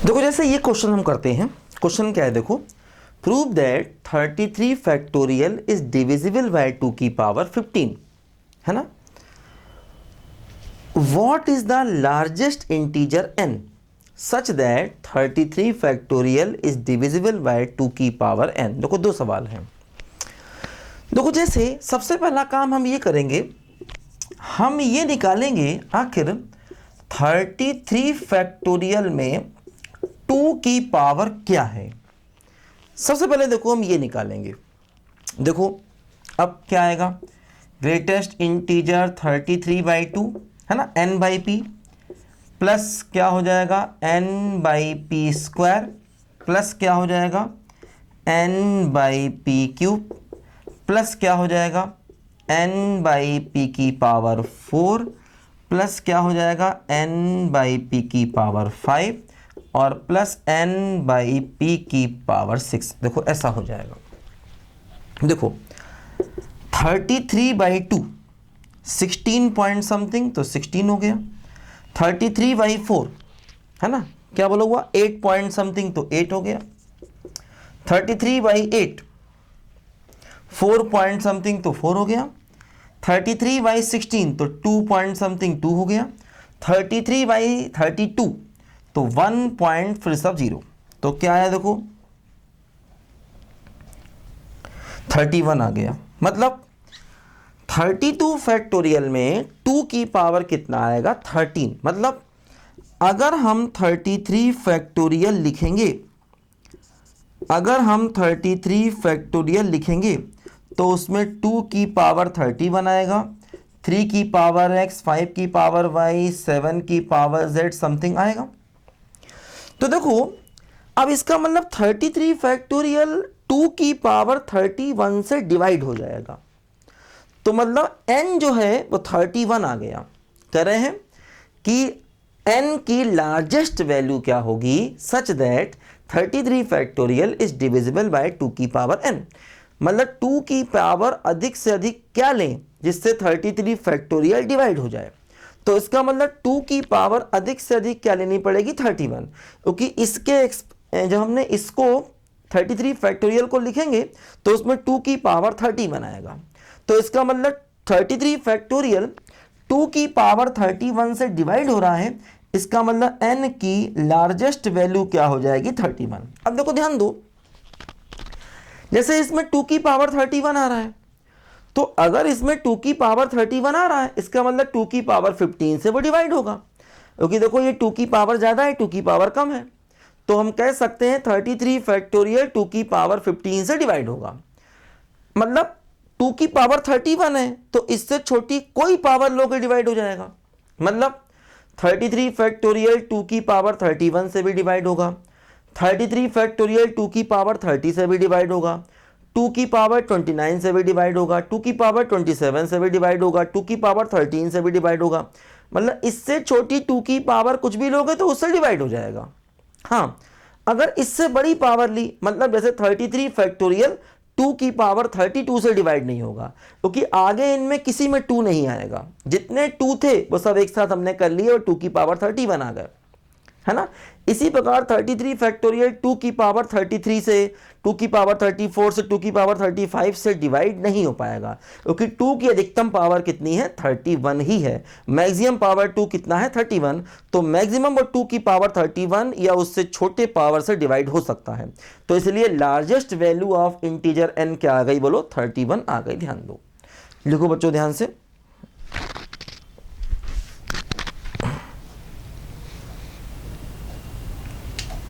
देखो जैसे ये क्वेश्चन हम करते हैं, क्वेश्चन क्या है देखो, prove that 33 factorial is divisible by 2 की पावर 15, है ना। What is the largest integer n such that 33 factorial is divisible by 2 की पावर n। देखो दो सवाल हैं। देखो जैसे सबसे पहला काम हम ये करेंगे, हम ये निकालेंगे आखिर 33 फैक्टोरियल में 2 की पावर क्या है। सबसे पहले देखो हम ये निकालेंगे। देखो अब क्या आएगा, ग्रेटेस्ट इंटीजर 33/2 है ना, n बाई पी प्लस क्या हो जाएगा n by P square plus क्या हो जाएगा n by P cube plus क्या हो जाएगा n बाई पी की पावर 4 प्लस क्या हो जाएगा n बाई पी की पावर 5 और प्लस n बाई पी की पावर 6। देखो ऐसा हो जाएगा। देखो 33/2 16 पॉइंट समथिंग तो 16 हो गया। 33/4 है ना, क्या बोला हुआ 8 पॉइंट समथिंग तो 8 हो गया। 33/8 4 पॉइंट समथिंग तो 4 हो गया। 33/16 तो 2 पॉइंट समथिंग 2 हो गया। 33/32 तो 1 पॉइंट फिर सब 0 तो क्या आया देखो 31 आ गया। मतलब 32 फैक्टोरियल में 2 की पावर कितना आएगा 13। मतलब अगर हम 33 फैक्टोरियल लिखेंगे, अगर हम 33 फैक्टोरियल लिखेंगे तो उसमें 2 की पावर 31 आएगा, 3 की पावर x, 5 की पावर y, 7 की पावर z समथिंग आएगा। तो देखो अब इसका मतलब 33 फैक्टोरियल 2 की पावर 31 से डिवाइड हो जाएगा। तो मतलब n जो है वो 31 आ गया। कह रहे हैं कि n की लार्जेस्ट वैल्यू क्या होगी such that 33 factorial is divisible by 2 की पावर n। मतलब 2 की पावर अधिक से अधिक क्या लें जिससे 33 फैक्टोरियल डिवाइड हो जाए। तो इसका मतलब 2 की पावर अधिक से अधिक क्या लेनी पड़ेगी 31, क्योंकि इसके जब हमने इसको 33 फैक्टोरियल को लिखेंगे तो उसमें 2 की पावर 31 आएगा। तो इसका मतलब 33 फैक्टोरियल 2 की पावर 31 से डिवाइड हो रहा है। इसका मतलब n की लार्जेस्ट वैल्यू क्या हो जाएगी 31। अब देखो ध्यान दो, जैसे इसमें 2 की पावर 31 आ रहा है, तो अगर इसमें 2 की पावर 31 आ रहा है इसका मतलब 2 की पावर 15 से वो डिवाइड होगा, क्योंकि देखो ये 2 की पावर ज़्यादा है 2 की पावर कम है। तो हम कह सकते हैं 33 फैक्टोरियल 2 की पावर 15 से डिवाइड होगा। मतलब 2 की पावर 31 है तो इससे छोटी कोई पावर लो के डिवाइड हो जाएगा। मतलब 33 फैक्टोरियल 2 की पावर 31 से भी डिवाइड होगा, 33 फैक्टोरियल 2 की पावर 30 से भी डिवाइड होगा, 2 की पावर 29 से भी डिवाइड होगा, 2 की पावर 27 से भी डिवाइड होगा, 2 की पावर 13 से भी डिवाइड होगा। मतलब इससे छोटी 2 की पावर कुछ भी लोगे तो उससे डिवाइड हो जाएगा। हाँ, अगर इससे बड़ी पावर ली, मतलब जैसे 33 फैक्टोरियल 2 की पावर 32 से डिवाइड नहीं होगा, क्योंकि आगे इनमें किसी में 2 नहीं आएगा। जितने 2 थे वो सब एक साथ हमने कर लिए और 2 की पावर 31 आ गए, है ना। इसी प्रकार 33 फैक्टोरियल 2 की पावर 33 से, 2 की पावर 34 से, 2 की पावर 35 से डिवाइड नहीं हो पाएगा, क्योंकि 2 की अधिकतम पावर कितनी है 31 ही है। मैक्सिमम पावर 2 कितना है 31। तो मैक्सिमम और 2 की पावर 31 या उससे छोटे पावर से डिवाइड हो सकता है। तो इसलिए largest value of integer n क्या आ गई बोलो 31 आ गई। ध्यान दो, लिखो बच्चों ध्यान से।